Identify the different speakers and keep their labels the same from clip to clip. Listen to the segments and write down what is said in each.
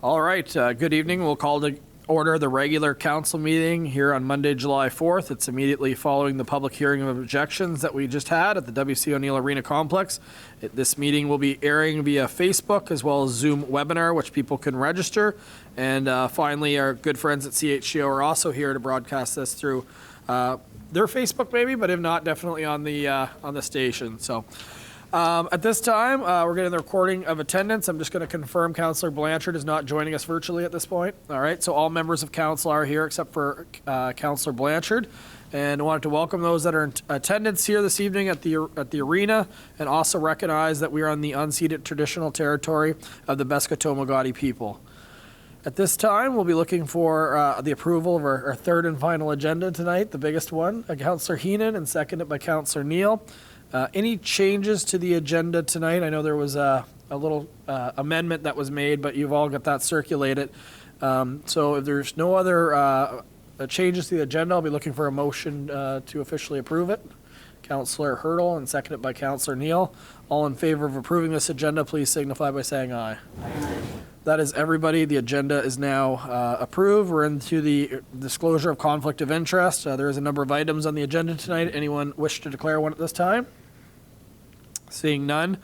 Speaker 1: All right, good evening. We'll call to order the regular council meeting here on Monday, July 4th. It's immediately following the public hearing of objections that we just had at the W.C. O'Neill Arena Complex. This meeting will be airing via Facebook as well as Zoom webinar, which people can register. And finally, our good friends at CHCO are also here to broadcast this through their Facebook maybe, but if not, definitely on the station. So. At this time, we're getting the recording of attendance. I'm just going to confirm Councillor Blanchard is not joining us virtually at this point. All right, so all members of council are here except for Councillor Blanchard. And I wanted to welcome those that are in attendance here this evening at the arena, and also recognize that we are on the unceded traditional territory of the Beskoto-Magadi people. At this time, we'll be looking for the approval of our third and final agenda tonight, the biggest one, Councillor Heenan, and seconded by Councillor Neal. Any changes to the agenda tonight? I know there was a little amendment that was made, but you've all got that circulated. So if there's no other changes to the agenda, I'll be looking for a motion to officially approve it. Councillor Hurdle and seconded by Councillor Neal. All in favor of approving this agenda, please signify by saying aye. Aye. That is everybody. The agenda is now approved. We're into the disclosure of conflict of interest. There is a number of items on the agenda tonight. Anyone wish to declare one at this time? Seeing none.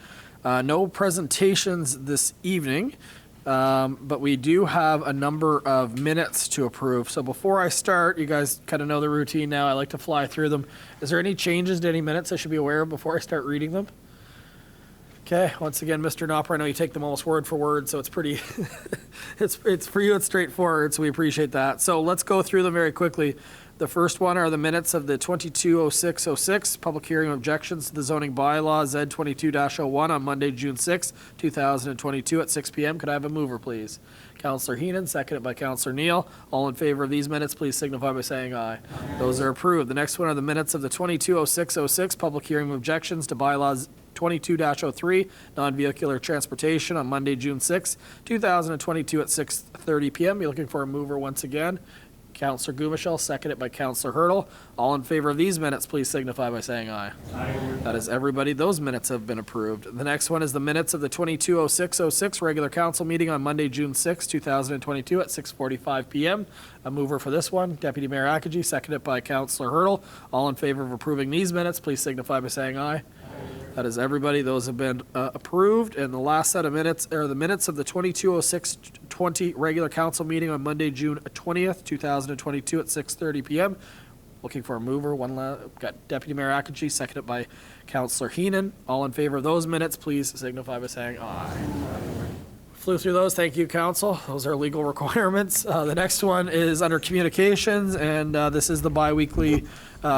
Speaker 1: No presentations this evening, but we do have a number of minutes to approve. So before I start, you guys kind of know the routine now. I like to fly through them. Is there any changes to any minutes I should be aware of before I start reading them? Okay, once again, Mr. Knopper, I know you take them almost word for word, so it's pretty, it's for you, it's straightforward, so we appreciate that. So let's go through them very quickly. The first one are the minutes of the 220606 public hearing of objections to the zoning bylaw Z22-01 on Monday, June 6, 2022 at 6 p.m. Could I have a mover, please? Councillor Heenan, seconded by Councillor Neal. All in favor of these minutes, please signify by saying aye. Aye. Those are approved. The next one are the minutes of the 220606 public hearing of objections to bylaws 22-03 non-vehicular transportation on Monday, June 6, 2022 at 6:30 p.m. You're looking for a mover once again. Councillor Gumashel, seconded by Councillor Hurdle. All in favor of these minutes, please signify by saying aye. Aye. That is everybody. Those minutes have been approved. The next one is the minutes of the 220606 regular council meeting on Monday, June 6, 2022 at 6:45 p.m. A mover for this one, Deputy Mayor Akaji, seconded by Councillor Hurdle. All in favor of approving these minutes, please signify by saying aye. That is everybody. Those have been approved. And the last set of minutes are the minutes of the 220620 regular council meeting on Monday, June 20th, 2022 at 6:30 p.m. Looking for a mover. Got Deputy Mayor Akaji, seconded by Councillor Heenan. All in favor of those minutes, please signify by saying aye. Flew through those. Thank you, Council. Those are legal requirements. The next one is under communications, and this is the bi-weekly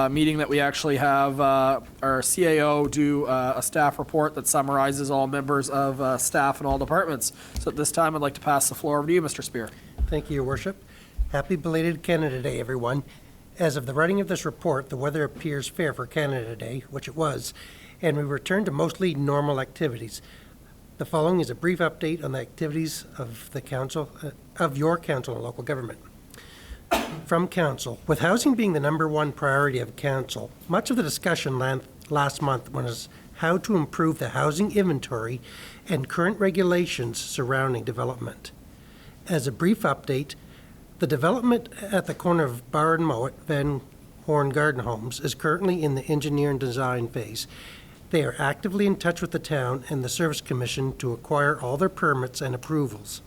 Speaker 1: meeting that we actually have our CAO do a staff report that summarizes all members of staff in all departments. So at this time, I'd like to pass the floor over to you, Mr. Spear.
Speaker 2: Thank you, Your Worship. Happy belated Canada Day, everyone. As of the writing of this report, the weather appears fair for Canada Day, which it was, and we return to mostly normal activities. The following is a brief update on the activities of the council, of your council and local government. From council, with housing being the #1 priority of council, much of the discussion last month was how to improve the housing inventory and current regulations surrounding development. As a brief update, the development at the corner of Bar and Mowat, Van Horn Garden Homes, is currently in the engineer and design phase. They are actively in touch with the town and the Service Commission to acquire all their permits and approvals.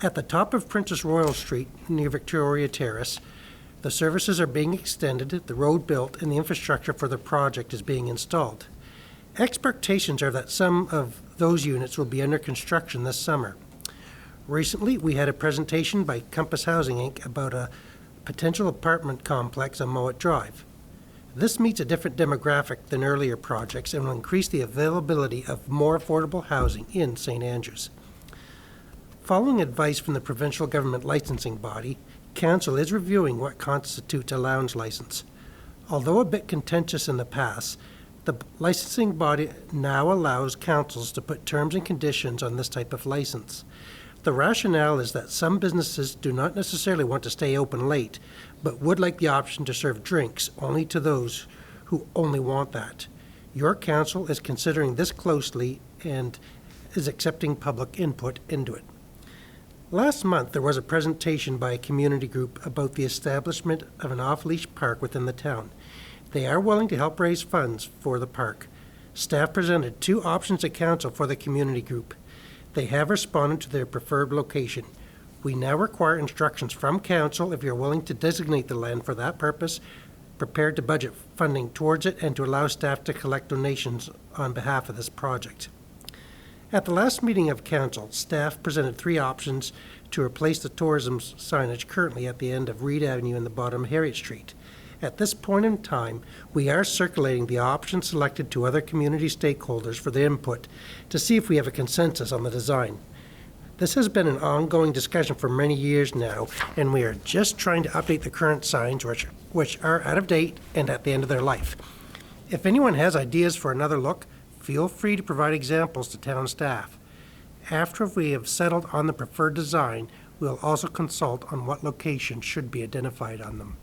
Speaker 2: At the top of Princess Royal Street, near Victoria Terrace, the services are being extended, the road built, and the infrastructure for the project is being installed. Expectations are that some of those units will be under construction this summer. Recently, we had a presentation by Compass Housing, Inc. about a potential apartment complex on Mowat Drive. This meets a different demographic than earlier projects and will increase the availability of more affordable housing in St. Andrews. Following advice from the provincial government licensing body, Council is reviewing what constitutes a lounge license. Although a bit contentious in the past, the licensing body now allows councils to put terms and conditions on this type of license. The rationale is that some businesses do not necessarily want to stay open late, but would like the option to serve drinks only to those who only want that. Your council is considering this closely and is accepting public input into it. Last month, there was a presentation by a community group about the establishment of an off-leash park within the town. They are willing to help raise funds for the park. Staff presented 2 options to council for the community group. They have responded to their preferred location. We now require instructions from council if you're willing to designate the land for that purpose, prepared to budget funding towards it, and to allow staff to collect donations on behalf of this project. At the last meeting of council, staff presented 3 options to replace the tourism signage currently at the end of Reed Avenue and the bottom of Harriet Street. At this point in time, we are circulating the options selected to other community stakeholders for their input to see if we have a consensus on the design. This has been an ongoing discussion for many years now, and we are just trying to update the current signs which are out of date and at the end of their life. If anyone has ideas for another look, feel free to provide examples to town staff. After we have settled on the preferred design, we'll also consult on what location should be identified on them.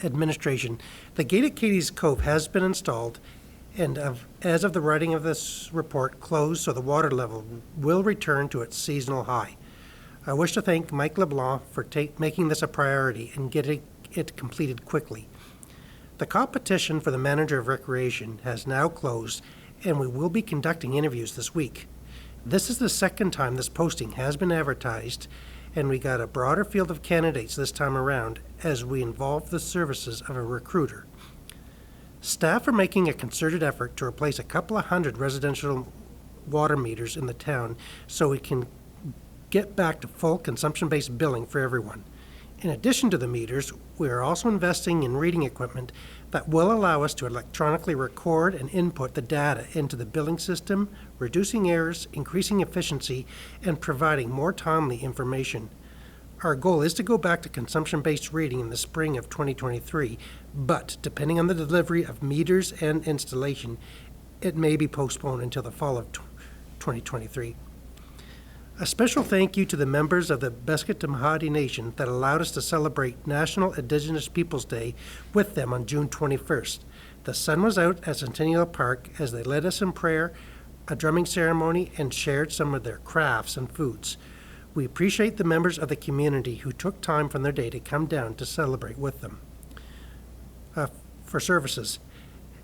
Speaker 2: Administration. The gate at Katie's Cove has been installed and as of the writing of this report, closed, so the water level will return to its seasonal high. I wish to thank Mike LeBlanc for making this a priority and getting it completed quickly. The competition for the manager of recreation has now closed, and we will be conducting interviews this week. This is the second time this posting has been advertised, and we got a broader field of candidates this time around as we involve the services of a recruiter. Staff are making a concerted effort to replace a couple of hundred residential water meters in the town so we can get back to full consumption-based billing for everyone. In addition to the meters, we are also investing in reading equipment that will allow us to electronically record and input the data into the billing system, reducing errors, increasing efficiency, and providing more timely information. Our goal is to go back to consumption-based reading in the spring of 2023, but depending on the delivery of meters and installation, it may be postponed until the fall of 2023. A special thank you to the members of the Beskitamahati Nation that allowed us to celebrate National Indigenous Peoples Day with them on June 21st. The sun was out at Centennial Park as they led us in prayer, a drumming ceremony, and shared some of their crafts and foods. We appreciate the members of the community who took time from their day to come down to celebrate with them. For services,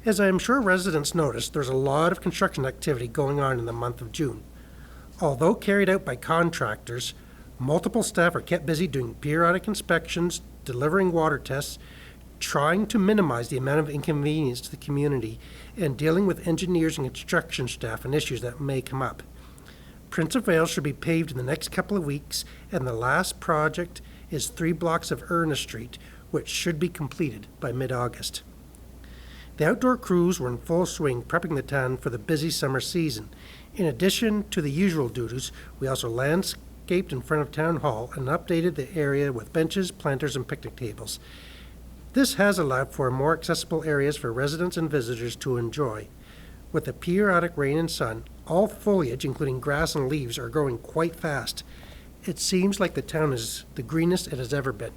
Speaker 2: as I am sure residents noticed, there's a lot of construction activity going on in the month of June. Although carried out by contractors, multiple staff are kept busy doing periodic inspections, delivering water tests, trying to minimize the amount of inconvenience to the community, and dealing with engineers and construction staff and issues that may come up. Prince of Wales should be paved in the next couple of weeks, and the last project is 3 blocks of Ernest Street, which should be completed by mid-August. The outdoor crews were in full swing prepping the town for the busy summer season. In addition to the usual duties, we also landscaped in front of Town Hall and updated the area with benches, planters, and picnic tables. This has allowed for more accessible areas for residents and visitors to enjoy. With the periodic rain and sun, all foliage, including grass and leaves, are growing quite fast. It seems like the town is the greenest it has ever been.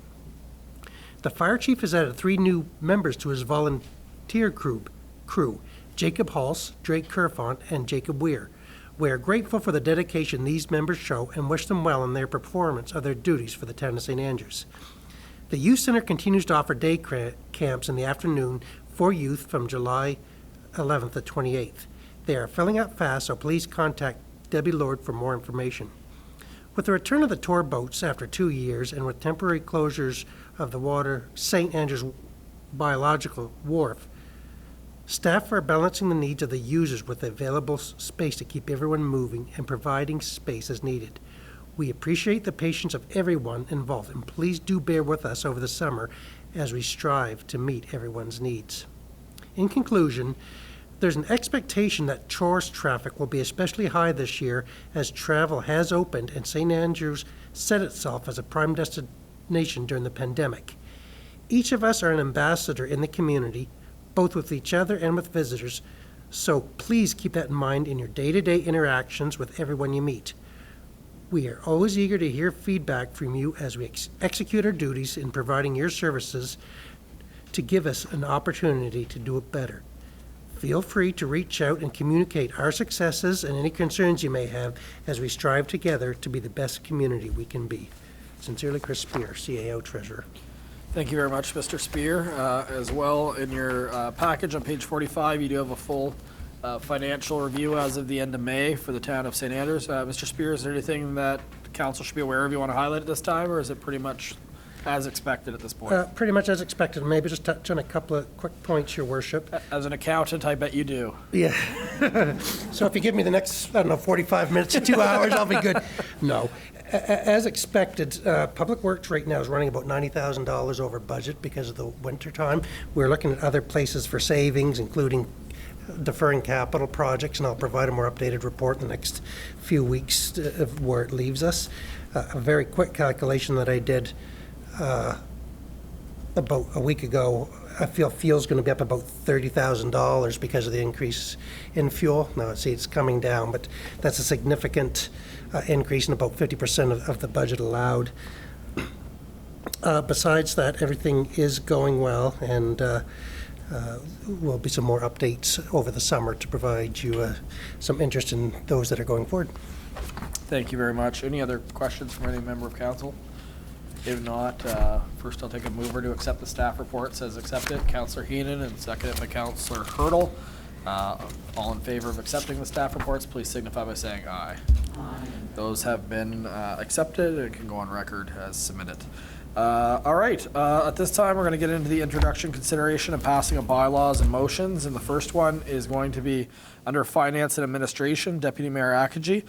Speaker 2: The fire chief has added 3 new members to his volunteer crew, Jacob Halse, Drake Kerfont, and Jacob Weir. We are grateful for the dedication these members show and wish them well in their performance of their duties for the town of St. Andrews. The Youth Center continues to offer day camps in the afternoon for youth from July 11th to 28th. They are filling up fast, so please contact Debbie Lord for more information. With the return of the tour boats after 2 years and with temporary closures of the St. Andrews Biological Wharf, staff are balancing the needs of the users with available space to keep everyone moving and providing space as needed. We appreciate the patience of everyone involved, and please do bear with us over the summer as we strive to meet everyone's needs. In conclusion, there's an expectation that Char's traffic will be especially high this year as travel has opened and St. Andrews set itself as a prime destination during the pandemic. Each of us are an ambassador in the community, both with each other and with visitors, so please keep that in mind in your day-to-day interactions with everyone you meet. We are always eager to hear feedback from you as we execute our duties in providing your services to give us an opportunity to do it better. Feel free to reach out and communicate our successes and any concerns you may have as we strive together to be the best community we can be. Sincerely, Chris Spear, CAO Treasurer.
Speaker 1: Thank you very much, Mr. Spear. As well, in your package on page 45, you do have a full financial review as of the end of May for the town of St. Andrews. Mr. Spear, is there anything that the council should be aware of you want to highlight at this time, or is it pretty much as expected at this point?
Speaker 2: Pretty much as expected. Maybe just touch on a couple of quick points, Your Worship.
Speaker 1: As an accountant, I bet you do.
Speaker 2: Yeah. So if you give me the next, 45 minutes to 2 hours, I'll be good. No. As expected, Public Works right now is running about $90,000 over budget because of the winter time. We're looking at other places for savings, including deferring capital projects, and I'll provide a more updated report in the next few weeks of where it leaves us. A very quick calculation that I did about a week ago, I feel fuel's going to be up about $30,000 because of the increase in fuel. Now, see, it's coming down, but that's a significant increase in about 50% of the budget allowed. Besides that, everything is going well, and will be some more updates over the summer to provide you some interest in those that are going forward.
Speaker 1: Thank you very much. Any other questions from any member of council? If not, first I'll take a mover to accept the staff reports as accepted. Councillor Heenan, and seconded by Councillor Hurdle. All in favor of accepting the staff reports, please signify by saying aye. Aye. Those have been accepted and can go on record as submitted. All right, at this time we're going to get into the introduction, consideration, and passing of bylaws and motions. And the first one is going to be under Finance and Administration, Deputy Mayor Akaji.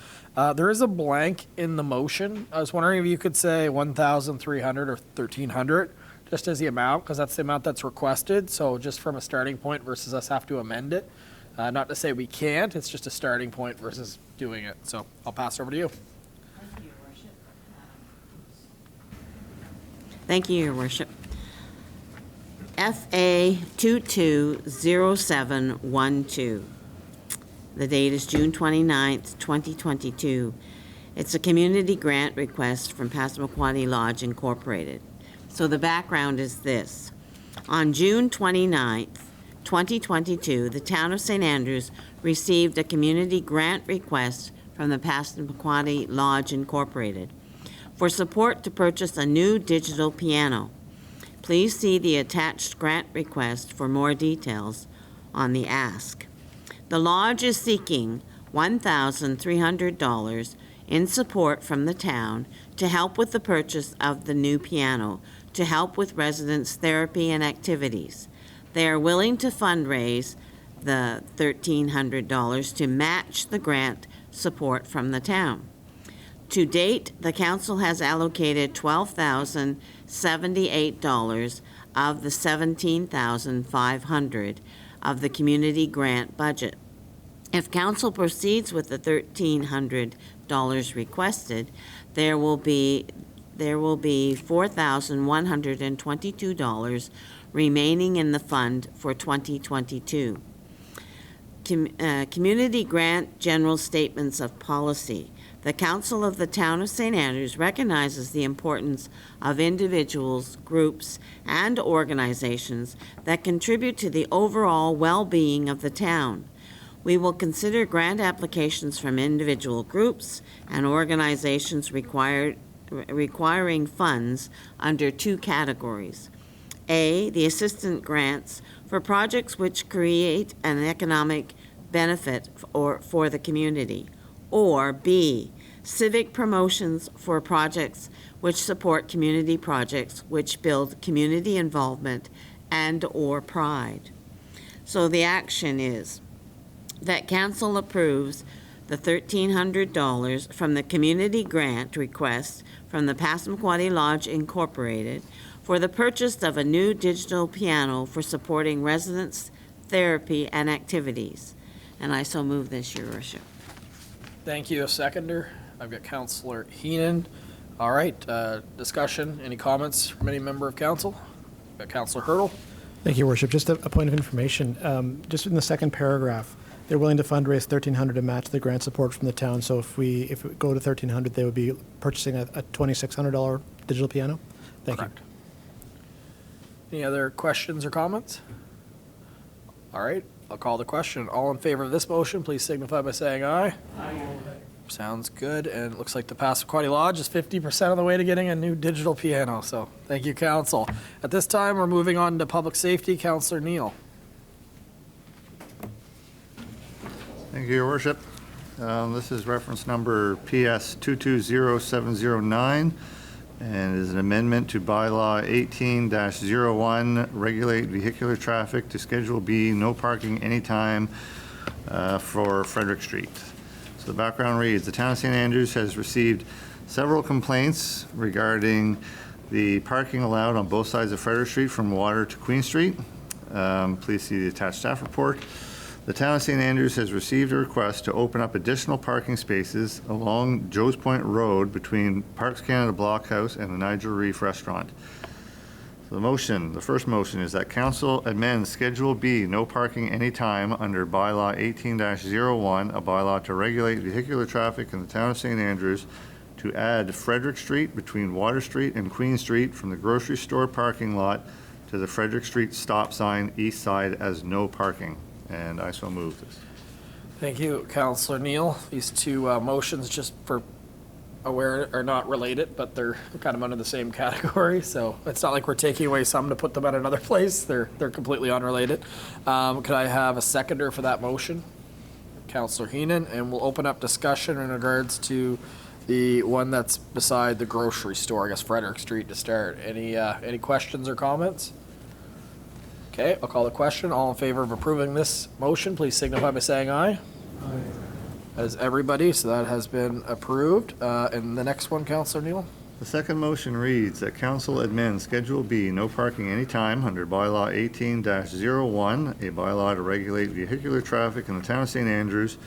Speaker 1: There is a blank in the motion. I was wondering if you could say 1,300 or 1,300 just as the amount, because that's the amount that's requested. So just from a starting point versus us have to amend it. Not to say we can't, it's just a starting point versus doing it. So I'll pass it over to you.
Speaker 3: Thank you, Your Worship. FA 220712. The date is June 29th, 2022. It's a community grant request from Passamaquoddy Lodge Incorporated. So the background is this. On June 29th, 2022, the town of St. Andrews received a community grant request from the Passamaquoddy Lodge Incorporated for support to purchase a new digital piano. Please see the attached grant request for more details on the ask. The lodge is seeking $1,300 in support from the town to help with the purchase of the new piano, to help with residents' therapy and activities. They are willing to fundraise the $1,300 to match the grant support from the town. To date, the council has allocated $12,078 of the $17,500 of the community grant budget. If council proceeds with the $1,300 requested, there will be $4,122 remaining in the fund for 2022. Community grant general statements of policy. The Council of the Town of St. Andrews recognizes the importance of individuals, groups, and organizations that contribute to the overall well-being of the town. We will consider grant applications from individual groups and organizations requiring funds under two categories. A, the assistance grants for projects which create an economic benefit for the community. Or B, civic promotions for projects which support community projects which build community involvement and or pride. So the action is that council approves the $1,300 from the community grant request from the Passamaquoddy Lodge Incorporated for the purchase of a new digital piano for supporting residents' therapy and activities. And I so move this, Your Worship.
Speaker 1: Thank you. A seconder. I've got Councillor Heenan. All right. Discussion. Any comments from any member of council? Got Councillor Hurdle.
Speaker 4: Thank you, Worship. Just a point of information. Just in the second paragraph, they're willing to fundraise $1,300 to match the grant support from the town. So if we go to $1,300, they would be purchasing a $2,600 digital piano. Thank
Speaker 1: Correct.
Speaker 4: you.
Speaker 1: Any other questions or comments? All right. I'll call the question. All in favor of this motion, please signify by saying aye. Aye. Sounds good, and it looks like the Passamaquoddy Lodge is 50% of the way to getting a new digital piano, so thank you, council. At this time, we're moving on to public safety. Councillor Neal.
Speaker 5: Thank you, Your Worship. This is reference number PS 220709, and is an amendment to bylaw 18-01, regulate vehicular traffic to Schedule B, no parking anytime for Frederick Street. So the background reads, the town of St. Andrews has received several complaints regarding the parking allowed on both sides of Frederick Street from Water to Queen Street. Please see the attached staff report. The town of St. Andrews has received a request to open up additional parking spaces along Joe's Point Road between Parks Canada Blockhouse and the Nigel Reef Restaurant. So the first motion is that council amends Schedule B, no parking anytime, under bylaw 18-01, a bylaw to regulate vehicular traffic in the town of St. Andrews, to add Frederick Street between Water Street and Queen Street from the grocery store parking lot to the Frederick Street stop sign east side as no parking. And I so move this.
Speaker 1: Thank you, Councillor Neal. These two motions, just for aware, are not related, but they're kind of under the same category, so it's not like we're taking away some to put them at another place. They're completely unrelated. Could I have a seconder for that motion? Councillor Heenan, and we'll open up discussion in regards to the one that's beside the grocery store, I guess Frederick Street to start. Any questions or comments? Okay, I'll call the question. All in favor of approving this motion, please signify by saying aye. Aye. As everybody, so that has been approved. And the next one, Councillor Neal?
Speaker 5: The second motion reads that council amend Schedule B, no parking anytime, under bylaw 18-01, a bylaw to regulate vehicular traffic in the town of St. Andrews,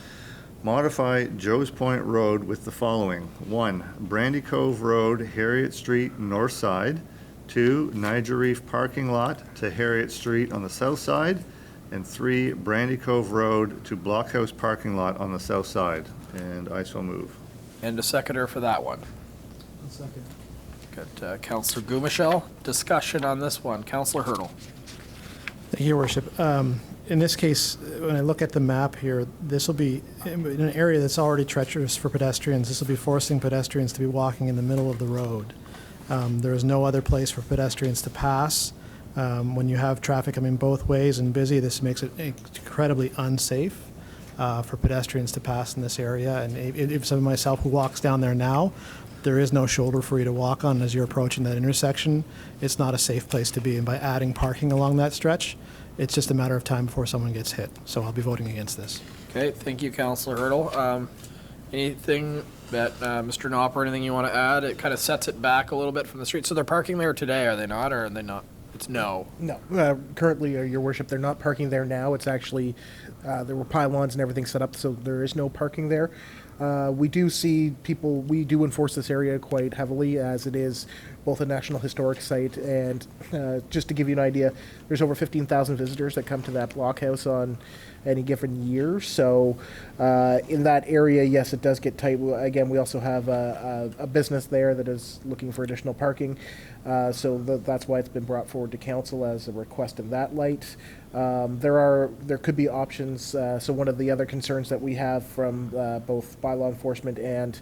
Speaker 5: modify Joe's Point Road with the following. 1, Brandy Cove Road, Harriet Street, north side. 2, Niger Reef parking lot to Harriet Street on the south side. And 3, Brandy Cove Road to Blockhouse parking lot on the south side. And I so move.
Speaker 1: And a seconder for that one.
Speaker 4: One second.
Speaker 1: Got Councillor Gumashell. Discussion on this one. Councillor Hurdle.
Speaker 4: Thank you, Your Worship. In this case, when I look at the map here, this will be in an area that's already treacherous for pedestrians. This will be forcing pedestrians to be walking in the middle of the road. There is no other place for pedestrians to pass. When you have traffic coming both ways and busy, this makes it incredibly unsafe for pedestrians to pass in this area. And if someone myself who walks down there now, there is no shoulder for you to walk on as you're approaching that intersection. It's not a safe place to be. And by adding parking along that stretch, it's just a matter of time before someone gets hit. So I'll be voting against this.
Speaker 1: Okay, thank you, Councillor Hurdle. Anything that, Mr. Knopper, anything you want to add? It kind of sets it back a little bit from the street. So they're parking there today, are they not, or are they not? It's no.
Speaker 6: No. Currently, Your Worship, they're not parking there now. It's actually, there were pylons and everything set up, so there is no parking there. We do see people, we do enforce this area quite heavily, as it is both a National Historic Site and, just to give you an idea, there's over 15,000 visitors that come to that blockhouse on any given year. So in that area, yes, it does get tight. Again, we also have a business there that is looking for additional parking. So that's why it's been brought forward to council as a request in that light. There could be options. So one of the other concerns that we have from both bylaw enforcement and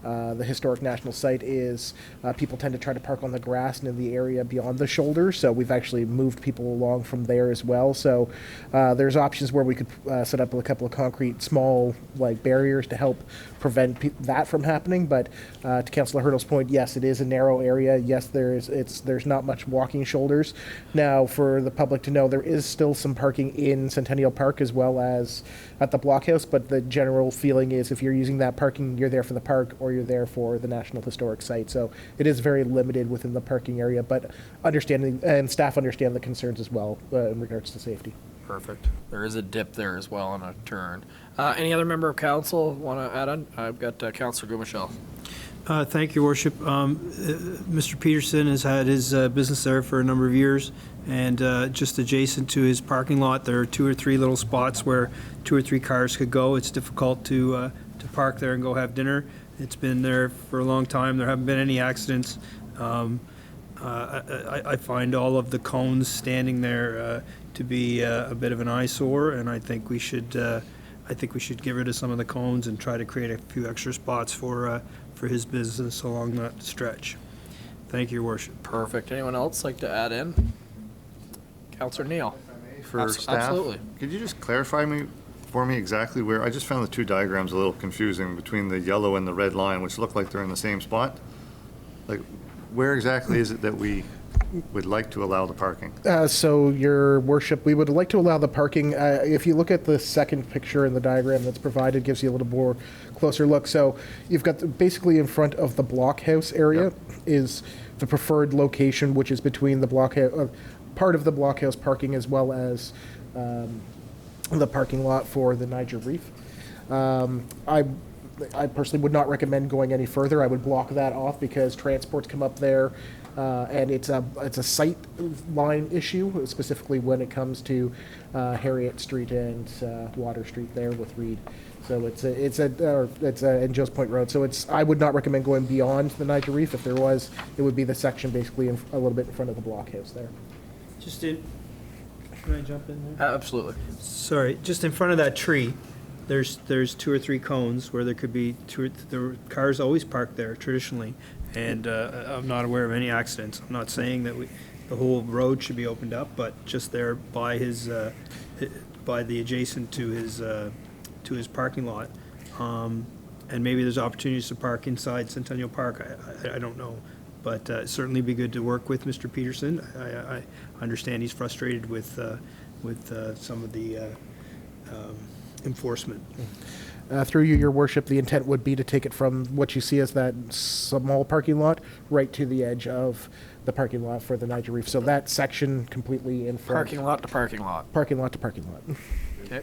Speaker 6: the historic national site is people tend to try to park on the grass and in the area beyond the shoulder. So we've actually moved people along from there as well. So there's options where we could set up a couple of concrete small barriers to help prevent that from happening. But to Councillor Hurdle's point, yes, it is a narrow area. Yes, there's not much walking shoulders. Now, for the public to know, there is still some parking in Centennial Park as well as at the blockhouse. But the general feeling is if you're using that parking, you're there for the park or you're there for the National Historic Site. So it is very limited within the parking area, but understanding and staff understand the concerns as well in regards to safety.
Speaker 1: Perfect. There is a dip there as well on a turn. Any other member of council want to add on? I've got Councillor Gumashell.
Speaker 7: Thank you, Your Worship. Mr. Peterson has had his business there for a number of years, and just adjacent to his parking lot, there are 2 or 3 little spots where 2 or 3 cars could go. It's difficult to park there and go have dinner. It's been there for a long time. There haven't been any accidents. I find all of the cones standing there to be a bit of an eyesore, and I think we should get rid of some of the cones and try to create a few extra spots for his business along that stretch. Thank you, Your Worship.
Speaker 1: Perfect. Anyone else like to add in? Councillor Neal.
Speaker 5: For staff,
Speaker 1: Absolutely.
Speaker 5: could you just clarify for me exactly where, I just found the two diagrams a little confusing between the yellow and the red line, which look like they're in the same spot. Like, where exactly is it that we would like to allow the parking?
Speaker 6: So, Your Worship, we would like to allow the parking. If you look at the second picture in the diagram that's provided, gives you a little more closer look. So, you've got basically in front of the blockhouse area is the preferred location, which is between the blockhouse, part of the blockhouse parking as well as the parking lot for the Niger Reef. I personally would not recommend going any further. I would block that off because transports come up there, and it's a sight line issue, specifically when it comes to Harriet Street and Water Street there with Reed. So it's in Joe's Point Road. So I would not recommend going beyond the Niger Reef. If there was, it would be the section basically a little bit in front of the blockhouse there.
Speaker 7: Can I jump in there?
Speaker 1: Absolutely.
Speaker 7: Sorry, just in front of that tree, there's 2 or 3 cones where there could be the cars always parked there traditionally, and I'm not aware of any accidents. I'm not saying that the whole road should be opened up, but just there by by the adjacent to his parking lot, and maybe there's opportunities to park inside Centennial Park. I don't know, but certainly be good to work with Mr. Peterson. I understand he's frustrated with some of the enforcement.
Speaker 6: Through you, Your Worship, the intent would be to take it from what you see as that small parking lot right to the edge of the parking lot for the Niger Reef. So that section completely in front.
Speaker 1: Parking lot to parking lot.
Speaker 6: Parking lot to parking lot.
Speaker 1: Okay.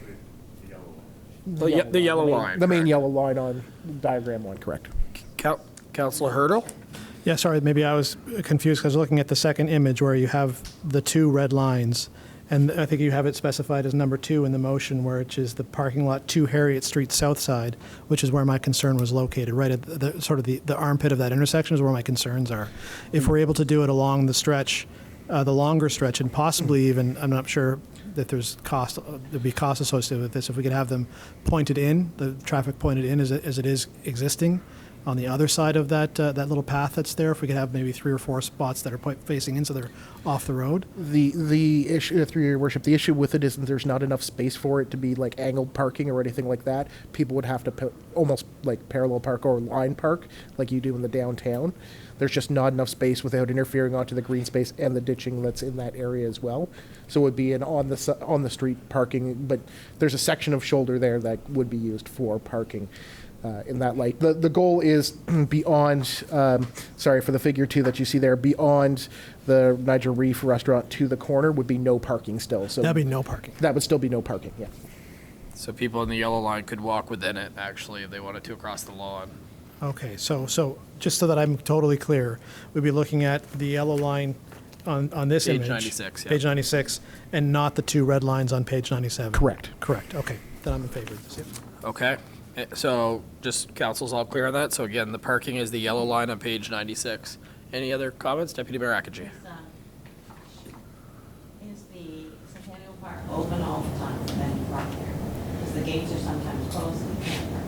Speaker 1: The yellow line.
Speaker 6: The main yellow line on diagram 1, correct.
Speaker 1: Councillor Hurdle?
Speaker 4: Yeah, sorry, maybe I was confused because looking at the second image where you have the 2 red lines, and I think you have it specified as number 2 in the motion, which is the parking lot to Harriet Street south side, which is where my concern was located, right at the sort of the armpit of that intersection is where my concerns are. If we're able to do it along the stretch, the longer stretch, and possibly even, I'm not sure that there'd be cost associated with this, if we could have them pointed in, the traffic pointed in as it is existing, on the other side of that little path that's there, if we could have maybe 3 or 4 spots that are facing in so they're off the road.
Speaker 6: The issue, through Your Worship, the issue with it is that there's not enough space for it to be like angled parking or anything like that. People would have to put almost like parallel park or line park like you do in the downtown. There's just not enough space without interfering onto the green space and the ditching that's in that area as well. So it would be an on the street parking, but there's a section of shoulder there that would be used for parking. In that light, the goal is beyond. Sorry for the figure 2 that you see there. Beyond the Niger Reef restaurant to the corner would be no parking still. So
Speaker 4: That'd be no parking.
Speaker 6: That would still be no parking. Yeah.
Speaker 1: So people in the yellow line could walk within it, actually, if they wanted to, across the lawn.
Speaker 4: Okay, so just so that I'm totally clear, we'd be looking at the yellow line on this
Speaker 1: Page
Speaker 4: image.
Speaker 1: 96, yeah.
Speaker 4: Page 96, and not the 2 red lines on page 97.
Speaker 6: Correct.
Speaker 4: Correct, okay. Then I'm in favor of this, yeah.
Speaker 1: Okay. So just council's all clear on that. So again, the parking is the yellow line on page 96. Any other comments? Deputy Mayor Akaji.
Speaker 3: Is the Centennial Park open all the time for them to park there? Because the gates are sometimes closed and you can't park.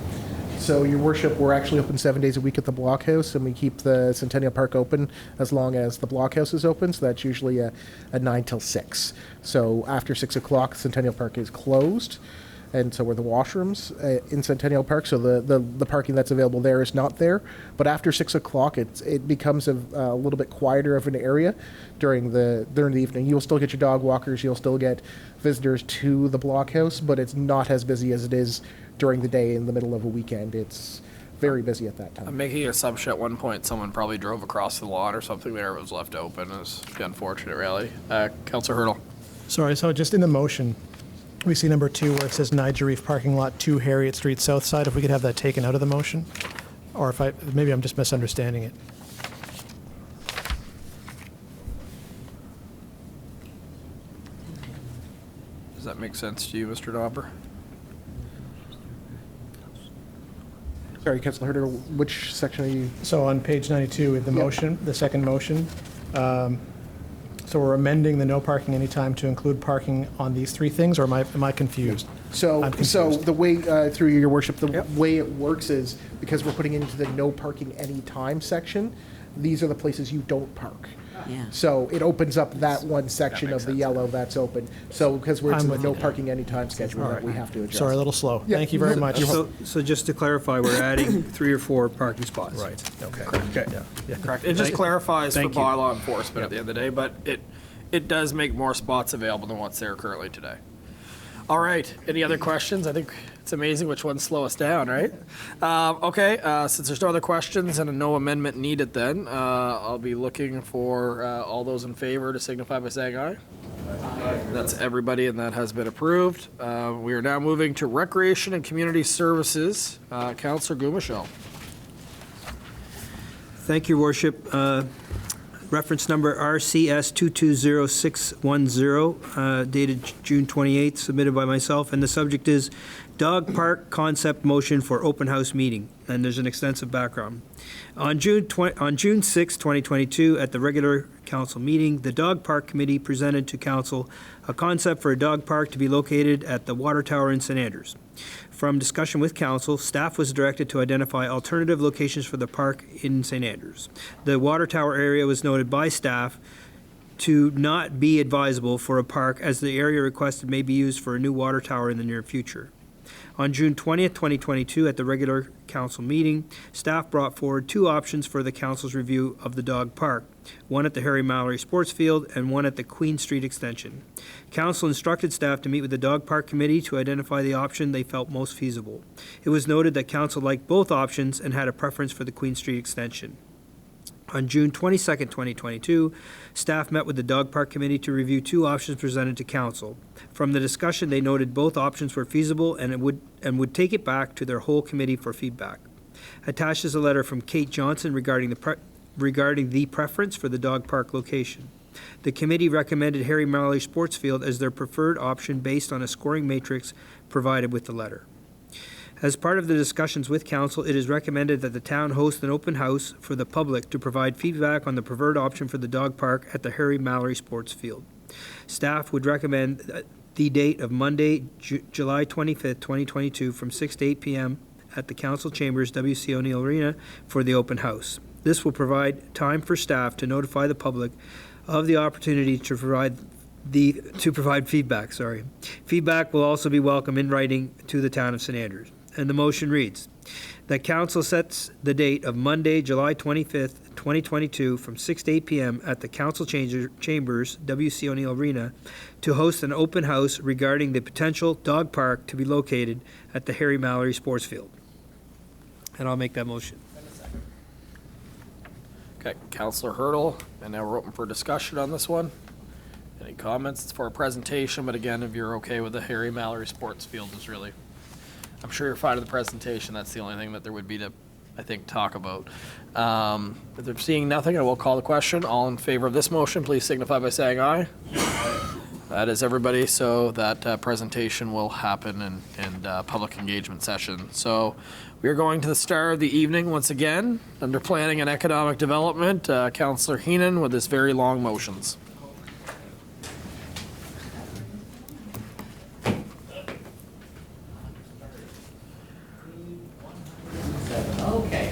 Speaker 6: So, Your Worship, we're actually open 7 days a week at the Blockhouse, and we keep the Centennial Park open as long as the Blockhouse is open. So that's usually a 9 till 6. So after 6 o'clock, Centennial Park is closed. And so are the washrooms in Centennial Park. So the parking that's available there is not there. But after 6 o'clock, it becomes a little bit quieter of an area during the evening. You'll still get your dog walkers. You'll still get visitors to the Blockhouse, but it's not as busy as it is during the day in the middle of a weekend. It's very busy at that time.
Speaker 1: I'm making an assumption at one point someone probably drove across the lawn or something there. It was left open. It's the unfortunate, really. Councillor Hurdle.
Speaker 4: Sorry, so just in the motion, we see number 2 where it says Niger Reef parking lot to Harriet Street south side. If we could have that taken out of the motion, or if maybe I'm just misunderstanding it.
Speaker 1: Does that make sense to you, Mr. Dauber?
Speaker 6: Sorry, Councilor Herder, which section are you?
Speaker 4: So on page 92 with the motion, the second motion, So we're amending the no parking anytime to include parking on these three things, or am I confused?
Speaker 6: So,
Speaker 4: I'm
Speaker 6: so
Speaker 4: confused.
Speaker 6: the way, through your worship, the way it works is, because we're putting it into the no parking anytime section, these are the places you don't park.
Speaker 3: Yeah.
Speaker 6: So it opens up that one section of the yellow that's open. So, because we're
Speaker 4: I'm
Speaker 6: in the
Speaker 4: with
Speaker 6: no
Speaker 4: you.
Speaker 6: parking anytime schedule that we have to adjust.
Speaker 4: Sorry, a little slow.
Speaker 6: Yeah.
Speaker 4: Thank you very much.
Speaker 7: So just to clarify, we're adding 3 or 4 parking spots.
Speaker 4: Right, okay.
Speaker 7: Okay.
Speaker 1: Correct. It just clarifies for
Speaker 7: Thank you.
Speaker 1: bylaw enforcement at the end of the day, but it does make more spots available than what's there currently today. All right, any other questions? I think it's amazing which ones slow us down, right? Okay, since there's no other questions and no amendment needed then, I'll be looking for all those in favor to signify by saying aye. That's everybody, and that has been approved. We are now moving to Recreation and Community Services. Councillor Gumashell.
Speaker 7: Thank you, Worship. Reference number RCS 220610, dated June 28th, submitted by myself, and the subject is Dog Park Concept Motion for Open House Meeting, and there's an extensive background. On June 6, 2022, at the regular council meeting, the Dog Park Committee presented to council a concept for a dog park to be located at the Water Tower in St. Andrews. From discussion with council, staff was directed to identify alternative locations for the park in St. Andrews. The Water Tower area was noted by staff to not be advisable for a park, as the area requested may be used for a new water tower in the near future. On June 20th, 2022, at the regular council meeting, staff brought forward 2 options for the council's review of the dog park, one at the Harry Mallory Sports Field and one at the Queen Street Extension. Council instructed staff to meet with the dog park committee to identify the option they felt most feasible. It was noted that council liked both options and had a preference for the Queen Street Extension. On June 22nd, 2022, staff met with the Dog Park Committee to review 2 options presented to council. From the discussion, they noted both options were feasible and would take it back to their whole committee for feedback. Attached is a letter from Kate Johnson regarding the preference for the dog park location. The committee recommended Harry Mallory Sports Field as their preferred option based on a scoring matrix provided with the letter. As part of the discussions with council, it is recommended that the town host an open house for the public to provide feedback on the preferred option for the dog park at the Harry Mallory Sports Field. Staff would recommend the date of Monday, July 25th, 2022, from 6 to 8 p.m. at the council chambers, W.C. O'Neill Arena, for the open house. This will provide time for staff to notify the public of the opportunity to provide feedback. Feedback will also be welcome in writing to the town of St. Andrews. And the motion reads, that council sets the date of Monday, July 25th, 2022, from 6 to 8 p.m. at the council chambers, W.C. O'Neill Arena, to host an open house regarding the potential dog park to be located at the Harry Mallory Sports Field. And I'll make that motion.
Speaker 1: Okay, Councillor Hurdle, and now we're open for discussion on this one. Any comments? It's for a presentation, but again, if you're okay with the Harry Mallory Sports Field is really, I'm sure you're fine with the presentation. That's the only thing that there would be to, I think, talk about. If they're seeing nothing, I will call the question. All in favor of this motion, please signify by saying aye. That is everybody, so that presentation will happen in public engagement session. So we are going to the star of the evening once again, under Planning and Economic Development, Councillor Heenan with his very long motions.
Speaker 8: Okay.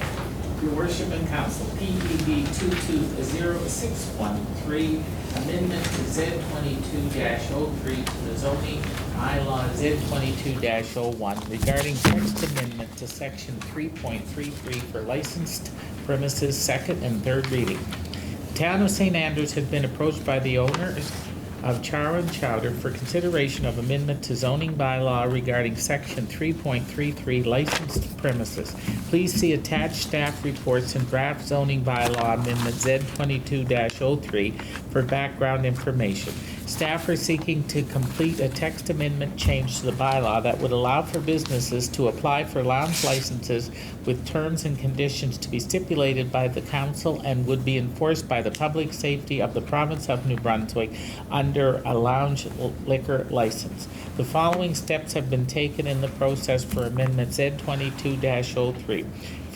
Speaker 8: Your Worship and Council, PPB 220613, Amendment to Z22-03 to the zoning bylaw Z22-01 regarding text amendment to section 3.33 for licensed premises, second and third reading. The town of St. Andrews had been approached by the owners of Char and Chowder for consideration of amendment to zoning bylaw regarding section 3.33 licensed premises. Please see attached staff reports and draft zoning bylaw amendment Z22-03 for background information. Staff are seeking to complete a text amendment change to the bylaw that would allow for businesses to apply for lounge licenses with terms and conditions to be stipulated by the council and would be enforced by the public safety of the province of New Brunswick under a lounge liquor license. The following steps have been taken in the process for amendment Z22-03.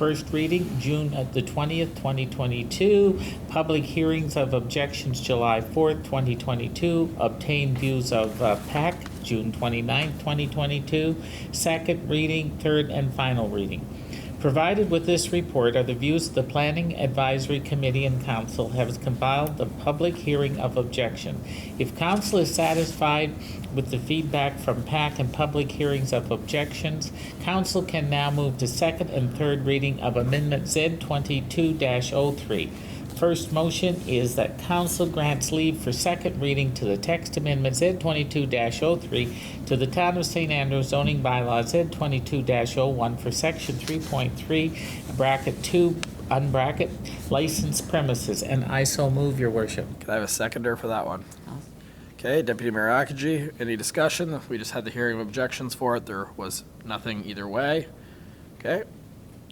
Speaker 8: First reading, June the 20th, 2022. Public hearings of objections, July 4th, 2022. Obtained views of PAC, June 29th, 2022. Second reading, third and final reading. Provided with this report are the views the Planning Advisory Committee and Council have compiled the public hearing of objection. If Council is satisfied with the feedback from PAC and public hearings of objections, Council can now move to second and third reading of Amendment Z22-03. First motion is that Council grants leave for second reading to the text amendment Z22-03 to the Town of St. Andrews zoning bylaw Z22-01 for Section 3.3, bracket 2, unbracket, licensed premises, and I so move, Your Worship.
Speaker 1: Can I have a seconder for that one? Okay, Deputy Mayor Akaji, any discussion? We just had the hearing of objections for it. There was nothing either way. Okay.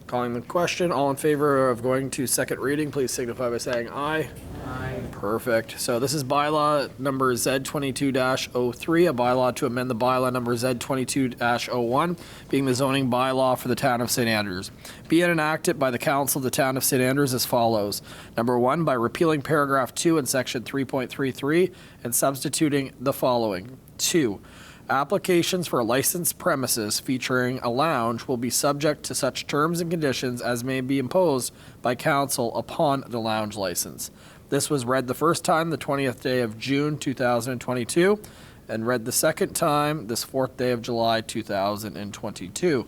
Speaker 1: Calling the question, all in favor of going to second reading, please signify by saying aye.
Speaker 8: Aye.
Speaker 1: Perfect. So this is bylaw number Z22-03, a bylaw to amend the bylaw number Z22-01, being the zoning bylaw for the Town of St. Andrews. Be it enacted by the Council of the Town of St. Andrews as follows. Number 1, by repealing paragraph 2 in section 3.33 and substituting the following. 2, applications for licensed premises featuring a lounge will be subject to such terms and conditions as may be imposed by council upon the lounge license. This was read the first time the 20th day of June 2022 and read the second time this 4th day of July 2022.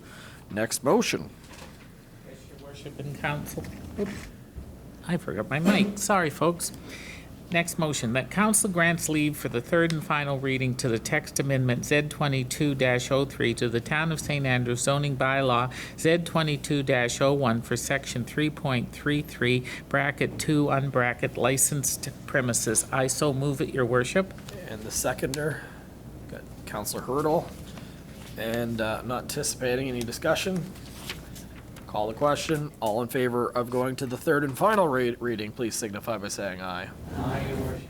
Speaker 1: Next motion.
Speaker 8: Yes, Your Worship and Council. Oops. I forgot my mic. Sorry, folks. Next motion, that Council grants leave for the third and final reading to the text amendment Z22-03 to the Town of St. Andrews zoning bylaw Z22-01 for Section 3.33, bracket 2, unbracket, licensed premises. I so move it, Your Worship.
Speaker 1: And the seconder, got Councillor Hurdle. And not anticipating any discussion. Call the question. All in favor of going to the third and final reading, please signify by saying aye.
Speaker 8: Aye, Your Worship.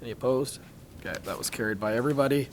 Speaker 1: Any opposed? Okay, that was carried by everybody.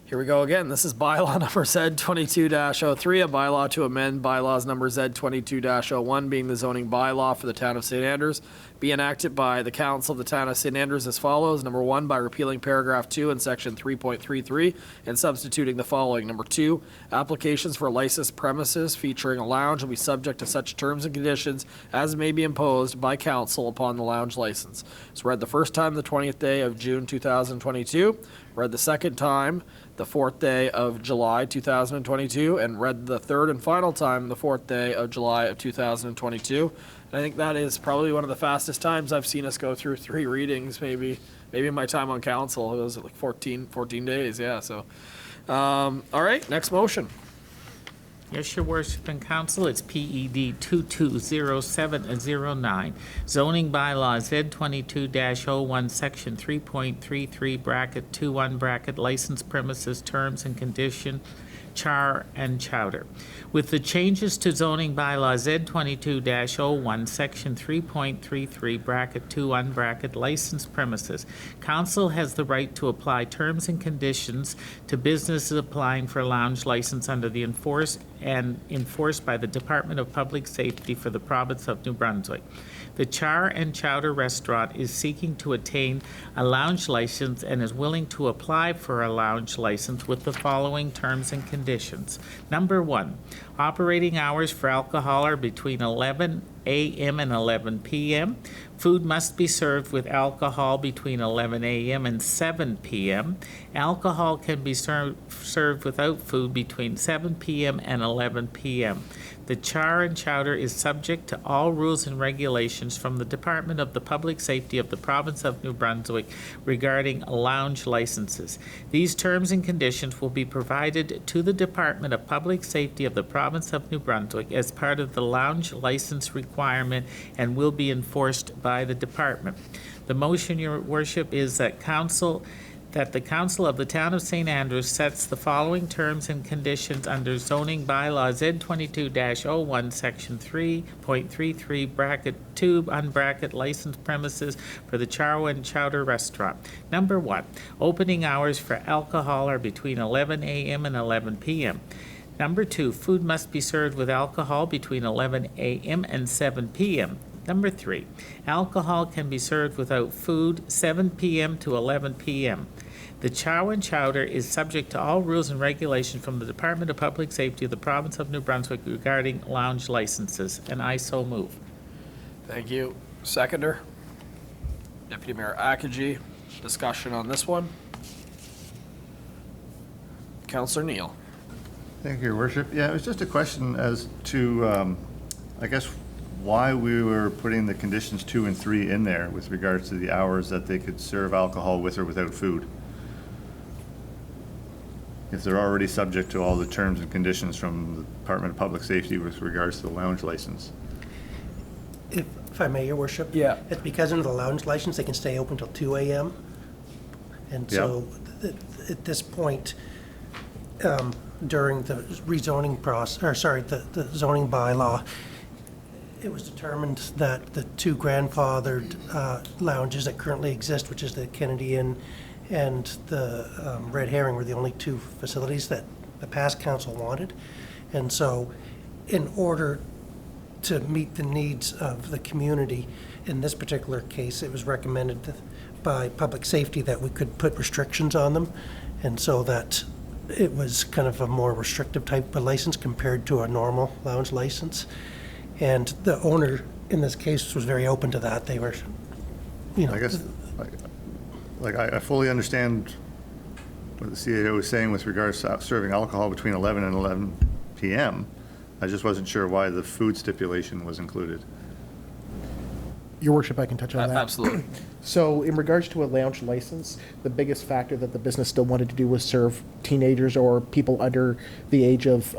Speaker 1: Here we go again. This is bylaw number Z22-03, a bylaw to amend bylaws number Z22-01, being the zoning bylaw for the Town of St. Andrews. Be enacted by the Council of the Town of St. Andrews as follows. Number 1, by repealing paragraph 2 in section 3.33 and substituting the following. Number 2, applications for licensed premises featuring a lounge will be subject to such terms and conditions as may be imposed by council upon the lounge license. It's read the first time the 20th day of June 2022, read the second time the 4th day of July 2022, and read the third and final time the 4th day of July of 2022. And I think that is probably one of the fastest times I've seen us go through 3 readings, maybe in my time on council. It was like 14 days, yeah. So, all right, next motion.
Speaker 8: Yes, Your Worship and Council, it's PED 220709, zoning bylaw Z22-01, section 3.33, bracket 2, unbracket, licensed premises, terms and condition, Char and Chowder. With the changes to zoning bylaw Z22-01, section 3.33, bracket 2, unbracket, licensed premises, council has the right to apply terms and conditions to businesses applying for a lounge license under the enforced by the Department of Public Safety for the province of New Brunswick. The Char and Chowder restaurant is seeking to attain a lounge license and is willing to apply for a lounge license with the following terms and conditions. Number 1, operating hours for alcohol are between 11 a.m. and 11 p.m. Food must be served with alcohol between 11 a.m. and 7 p.m. Alcohol can be served without food between 7 p.m. and 11 p.m. The Char and Chowder is subject to all rules and regulations from the Department of the Public Safety of the Province of New Brunswick regarding lounge licenses. These terms and conditions will be provided to the Department of Public Safety of the Province of New Brunswick as part of the lounge license requirement and will be enforced by the department. The motion, Your Worship, is that the Council of the Town of St. Andrews sets the following terms and conditions under zoning bylaw Z22-01, section 3.33, bracket 2, unbracket, licensed premises for the Char and Chowder restaurant. Number 1, opening hours for alcohol are between 11 a.m. and 11 p.m. Number 2, food must be served with alcohol between 11 a.m. and 7 p.m. Number 3, alcohol can be served without food 7 p.m. to 11 p.m. The Char and Chowder is subject to all rules and regulations from the Department of Public Safety of the Province of New Brunswick regarding lounge licenses, and I so move.
Speaker 1: Thank you. Seconder? Deputy Mayor Akagi, discussion on this one? Councillor Neal?
Speaker 5: Thank you, Your Worship. Yeah, it was just a question as to, I guess, why we were putting the conditions 2 and 3 in there with regards to the hours that they could serve alcohol with or without food. If they're already subject to all the terms and conditions from the Department of Public Safety with regards to the lounge license.
Speaker 2: If I may, Your Worship?
Speaker 1: Yeah.
Speaker 2: It's because under the lounge license, they can stay open till 2 a.m. And so at this point, during the rezoning process, or sorry, the zoning bylaw, it was determined that the 2 grandfathered lounges that currently exist, which is the Kennedy Inn and the Red Herring, were the only 2 facilities that the past council wanted. And so in order to meet the needs of the community, in this particular case, it was recommended by public safety that we could put restrictions on them. And so that it was kind of a more restrictive type of license compared to a normal lounge license. And the owner in this case was very open to that. They were, you know.
Speaker 5: I guess, I fully understand what the CAO is saying with regards to serving alcohol between 11 and 11 p.m. I just wasn't sure why the food stipulation was included.
Speaker 6: Your Worship, I can touch on that.
Speaker 1: Absolutely.
Speaker 6: So in regards to a lounge license, the biggest factor that the business still wanted to do was serve teenagers or people under the age of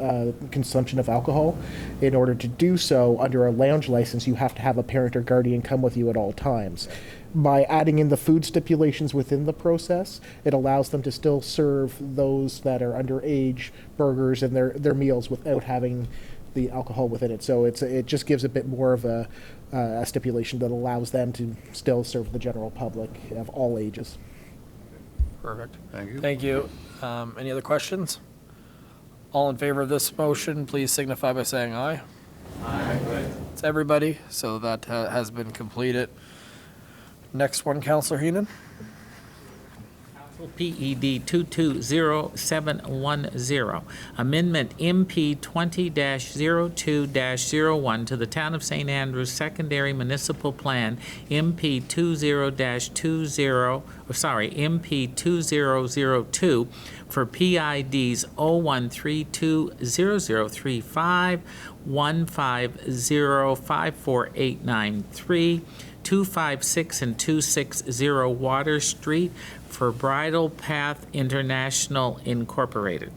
Speaker 6: consumption of alcohol. In order to do so, under a lounge license, you have to have a parent or guardian come with you at all times. By adding in the food stipulations within the process, it allows them to still serve those that are underage burgers and their meals without having the alcohol within it. So it just gives a bit more of a stipulation that allows them to still serve the general public of all ages.
Speaker 1: Perfect.
Speaker 5: Thank you.
Speaker 1: Thank you. Any other questions? All in favor of this motion, please signify by saying aye. Aye. It's everybody, so that has been completed. Next one, Councillor Heenan.
Speaker 8: PED 220710, Amendment MP 20-02-01 to the Town of St. Andrews Secondary Municipal Plan, MP 2002 for PIDs 01320035, 150548993, 256 and 260 Water Street for Bridle Path International Incorporated.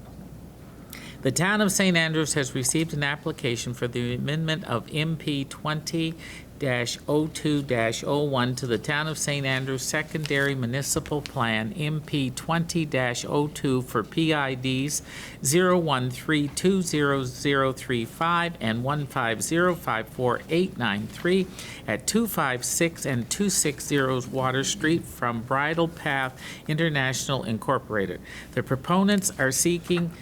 Speaker 8: The Town of St. Andrews has received an application for the amendment of MP 20-02-01 to the Town of St. Andrews Secondary Municipal Plan, MP 20-02 for PIDs 01320035 and 150548993 at 256 and 260 Water Street from Bridle Path International Incorporated. The proponents are seeking